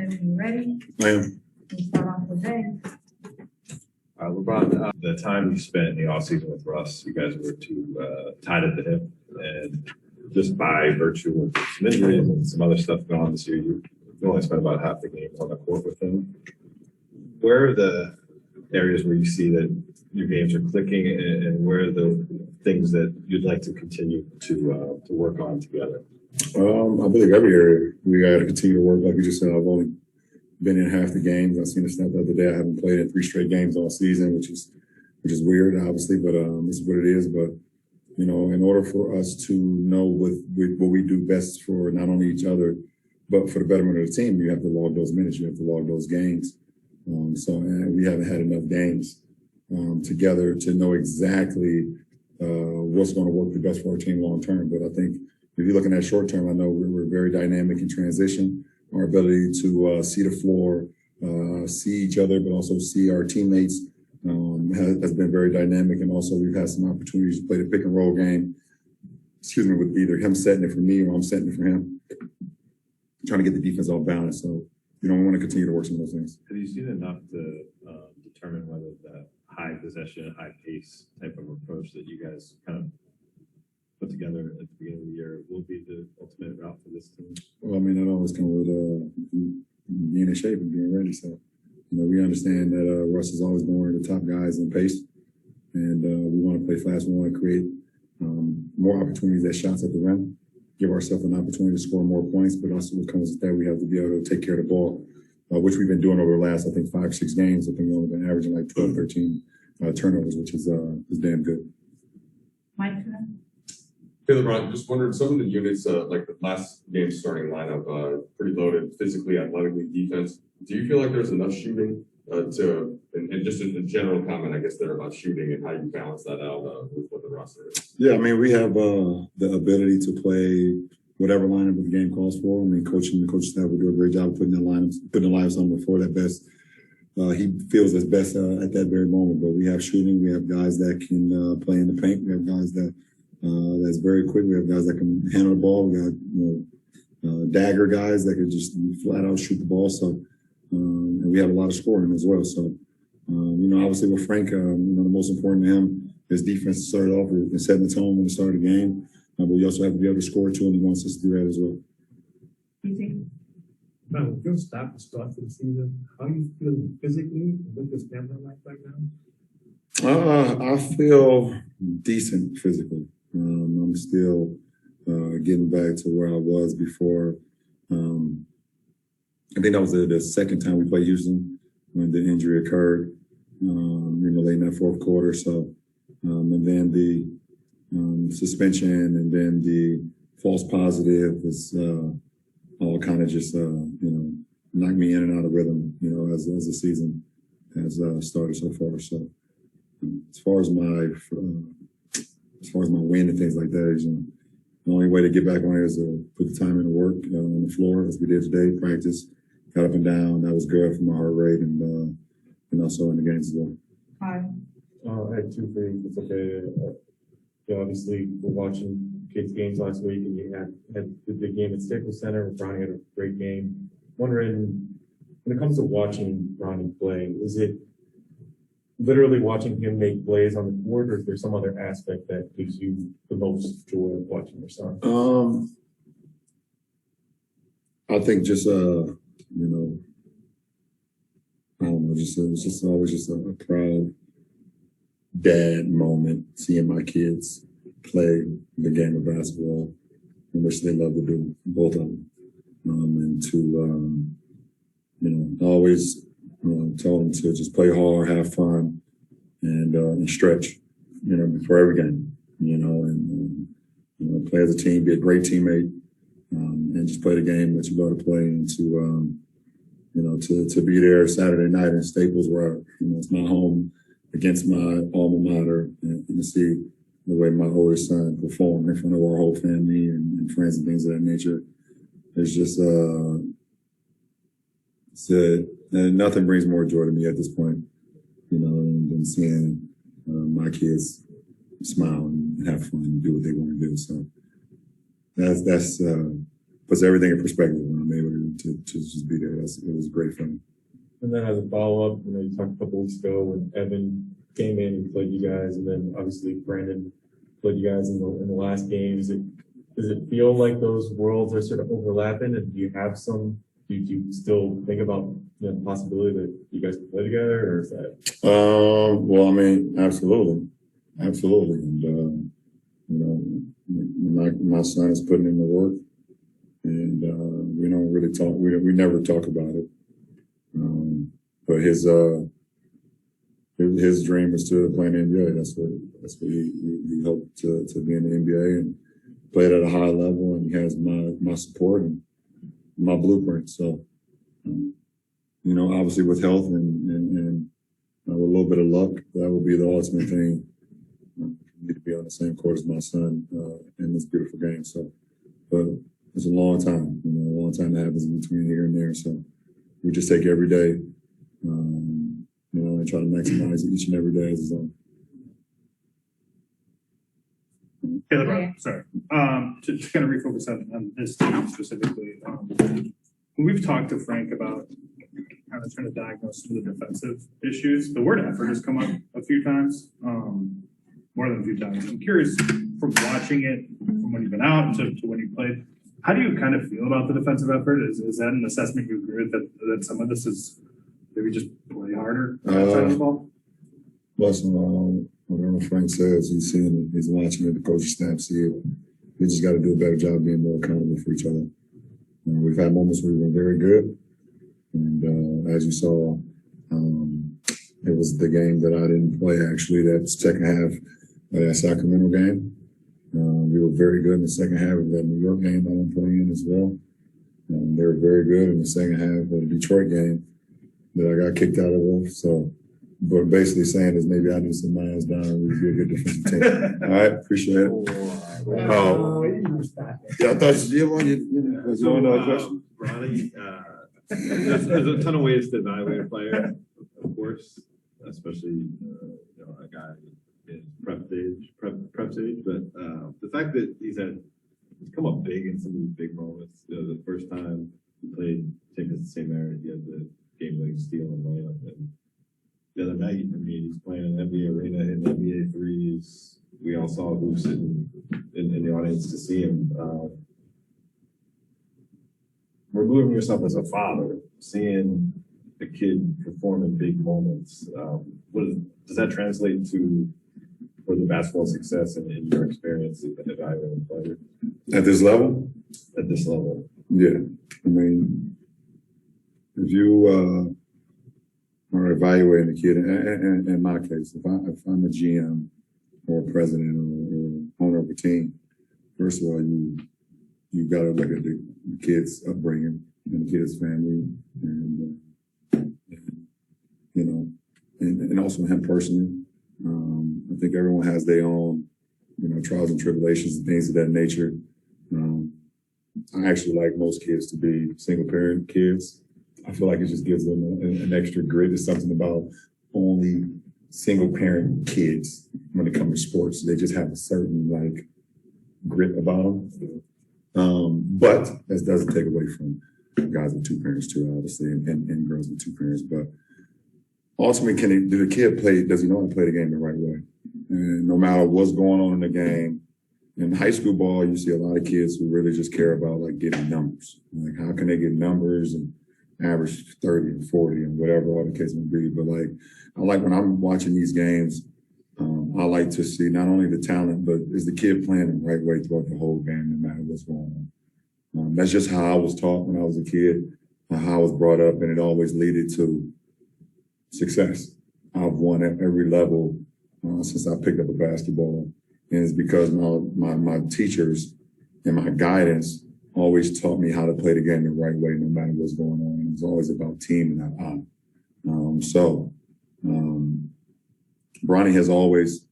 When you're ready, I am. we'll start off with James. LeBron, the time you spent in the offseason with Russ, you guys were tied at the hip. And just by virtue of some injuries and some other stuff going on this year, you only spent about half the game on the court with him. Where are the areas where you see that your games are clicking, and where are the things that you'd like to continue to work on together? I believe every area we got to continue to work. Like you just said, I've only been in half the games. I seen a snap the other day. I haven't played in 3 straight games all season, which is weird, obviously, but this is what it is. But you know, in order for us to know what we do best for not only each other, but for the betterment of the team, you have to log those minutes. You have to log those games. And we haven't had enough games together to know exactly what's going to work the best for our team long term. But I think if you're looking at short term, I know we're very dynamic in transition. Our ability to see the floor, see each other, but also see our teammates has been very dynamic. And also we've had some opportunities to play the pick and roll game, with either him setting it for me or I'm setting it for him, trying to get the defense off balance. So, you know, we want to continue to work some of those things. Have you seen enough to determine whether that high possession, high pace type of approach that you guys kind of put together at the beginning of the year will be the ultimate route for this team? Well, I mean, it always comes with being in shape and being ready. So, you know, we understand that Russ is always one of the top guys in pace, and we want to play fast. We want to create more opportunities at shots at the rim, give ourselves an opportunity to score more points, but also what comes with that, we have to be able to take care of the ball, which we've been doing over the last, I think, 5 or 6 games. I think we've only been averaging like 12, 13 turnovers, which is damn good. Mike? Hey, LeBron, just wondered, some of the units, like the last game starting lineup, pretty loaded, physically, athletically, defense. Do you feel like there's enough shooting and just a general comment, I guess, there about shooting and how you balance that out with what the roster is? Yeah, I mean, we have the ability to play whatever lineup the game calls for. I mean, the coach staff will do a great job of putting the lineups on before that best. He feels his best at that very moment. But we have shooting. We have guys that can play in the paint. We have guys that's very quick. We have guys that can handle the ball. We got dagger guys that can just flat out shoot the ball. So and we have a lot of scoring as well. So you know, obviously with Frank, you know, the most important to him is defense to start off and setting the tone when they start the game. But we also have to be able to score too, and he wants us to do that as well. You think? Now, with your start for the season, how are you feeling physically? What your stamina like right now? I feel decent physically. I'm still getting back to where I was before. I think that was the second time we played Houston when the injury occurred, late in that fourth quarter. So, and then the suspension and then the false positive is all kind of just, knocked me in and out of rhythm, as the season has started so far. So as far as my win and things like that, is, the only way to get back on it is to put the time in to work on the floor, as we did today, practice, got up and down. That was good for my heart rate and also in the games as well. Hi. I had 2 things. It's okay. Obviously, we're watching kids' games last week, and you had the big game at Staples Center. Bronny had a great game. Wondering, when it comes to watching Bronny play, is it literally watching him make plays on the court, or is there some other aspect that gives you the most joy of watching your son? I think just I don't know, it's just always just a proud dad moment, seeing my kids play the game of basketball, in which they love to do, both of them. And to, I always tell them to just play hard, have fun, and stretch, before every game, and play as a team, be a great teammate, and just play the game that you go to play, and to be there Saturday night in Staples, where, it's my home against my alma mater, and to see the way my oldest son performed in front of our whole family and friends and things of that nature. It's just, nothing brings more joy to me at this point, than seeing my kids smile and have fun and do what they want to do. So that's puts everything in perspective when I'm able to to just be there. It was great for me. And then as a follow-up, you talked a couple weeks ago when Evan came in and played you guys, and then obviously Brandon played you guys in the last game. Does it feel like those worlds are sort of overlapping? And do you still think about the possibility that you guys can play together, or is that? Well, I mean, absolutely. And, my son is putting in the work, and we don't really talk. We never talk about it. But his dream was to play in the NBA. That's what he hoped to be in the NBA and played at a high level. And he has my support and my blueprint. So, obviously with health and with a little bit of luck, that would be the ultimate thing. For me to be on the same court as my son in this beautiful game. So, but it's a long time. A long time that happens in between here and there. So we just take every day. And try to maximize each and every day as his own. Hey, LeBron, sorry. To kind of refocus on this team specifically, when we've talked to Frank about kind of trying to diagnose some of the defensive issues, the word effort has come up a few times, more than a few times. I'm curious, from watching it, from when you've been out to when you played, how do you kind of feel about the defensive effort? Is that an assessment you agree with that some of this is maybe just play harder outside of the ball? Listen, whatever Frank says, he's seeing it. He's watching it. The coaching staff see it. We just got to do a better job being more accountable for each other. We've had moments where we've been very good. And as you saw, it was the game that I didn't play, actually, that second half of that Sacramento game. We were very good in the second half of that New York game I didn't play in as well. They were very good in the second half of the Detroit game that I got kicked out of. So, but basically saying is maybe I need some miles down and we'd be a good defensive team. All right, appreciate it. Yeah, I thought you wanted another question. Ronnie, there's a ton of ways to evaluate a player, of course, especially a guy in prep stage. But the fact that he's come up big in some of these big moments. The first time he played, I think it's the same era. He had the game-winning steal and layup. And the other night, he's playing in an NBA arena in NBA threes. We all saw who was sitting in the audience to see him. Removing yourself as a father, seeing a kid perform in big moments, does that translate to for the basketball success in your experience in evaluating players? At this level? At this level. Yeah. I mean, if you are evaluating a kid, in my case, if I'm a GM or a president or owner of a team, first of all, you got to look at the kid's upbringing and the kid's family, and also him personally. I think everyone has their own, trials and tribulations and things of that nature. I actually like most kids to be single parent kids. I feel like it just gives them an extra grit. There's something about only single parent kids when it comes to sports. They just have a certain grit about them. But that doesn't take away from guys with two parents too, obviously, and girls with two parents. But ultimately, does he know how to play the game the right way? And no matter what's going on in the game, in high school ball, you see a lot of kids who really just care about getting numbers. How can they get numbers and average 30 and 40 and whatever all the case may be. But I like when I'm watching these games, I like to see not only the talent, but is the kid playing the right way throughout the whole game, no matter what's going on. That's just how I was taught when I was a kid, how I was brought up, and it always led to success. I've won at every level since I picked up a basketball. And it's because my teachers and my guidance always taught me how to play the game the right way, no matter what's going on. It was always about team and not I. Bronny has always,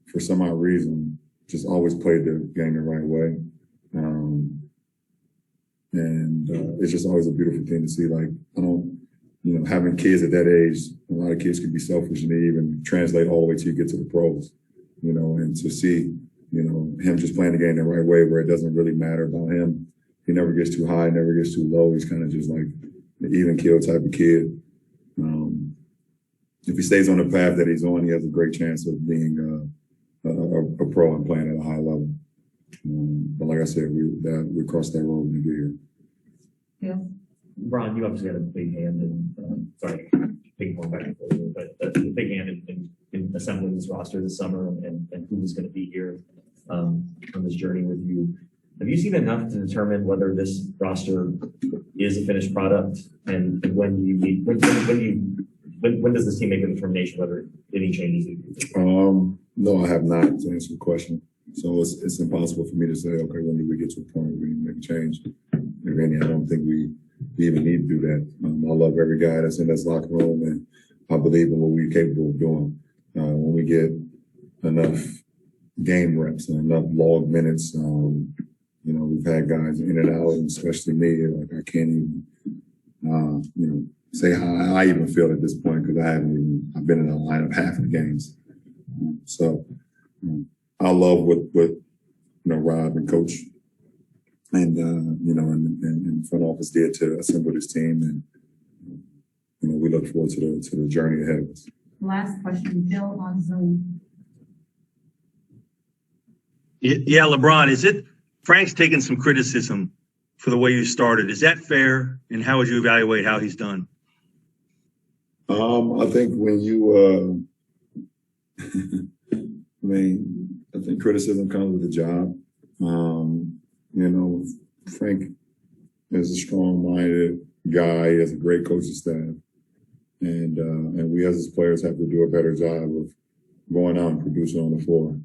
for some odd reason, just always played the game the right way. It's just always a beautiful thing to see. Having kids at that age, a lot of kids can be selfish and they even translate all the way till you get to the pros, and to see, him just playing the game the right way where it doesn't really matter about him he never gets too high, never gets too low. He's kind of just like an even keel type of kid. If he stays on the path that he's on, he has a great chance of being a pro and playing at a high level. But like I said, we crossed that road when we get here. Yeah. Ron, you obviously had a big hand in, sorry, big more back and forth, but a big hand in assembling this roster this summer and who was going to be here on this journey with you. Have you seen enough to determine whether this roster is a finished product, and when you need when does this team make a determination whether any changes need to be made? No, I have not, to answer the question. So it's impossible for me to say, okay, when do we get to a point where we need to make a change? If any, I don't think we even need to do that. I love every guy that's in this locker room, and I believe in what we're capable of doing. When we get enough game reps and enough log minutes, we've had guys in and out, and especially me, like I can't even, say how I even feel at this point, because I've been in the lineup half of the games. So I love what Rob and Coach and and front office did to assemble this team, and we look forward to the journey ahead of us. Last question, Bill on Zoom. Yeah, LeBron, is it Frank's taken some criticism for the way you started? Is that fair? And how would you evaluate how he's done? I think when you, I think criticism comes with the job. Frank is a strong-minded guy. He has a great coaching staff, and we as his players have to do a better job of going out and producing on the floor.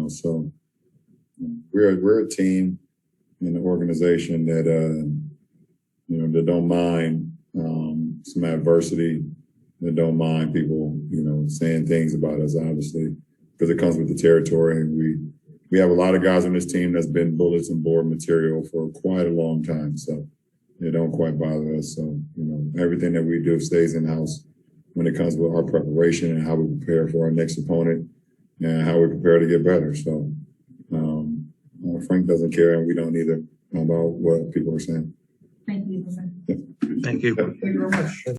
So we're a team and an organization that that don't mind some adversity, that don't mind people saying things about us, obviously, because it comes with the territory, and we have a lot of guys on this team that's been bulletin board material for quite a long time, so they don't quite bother us. So everything that we do stays in house when it comes with our preparation and how we prepare for our next opponent and how we prepare to get better. So Frank doesn't care, and we don't either, about what people are saying. Thank you. Thank you. Thank you very much.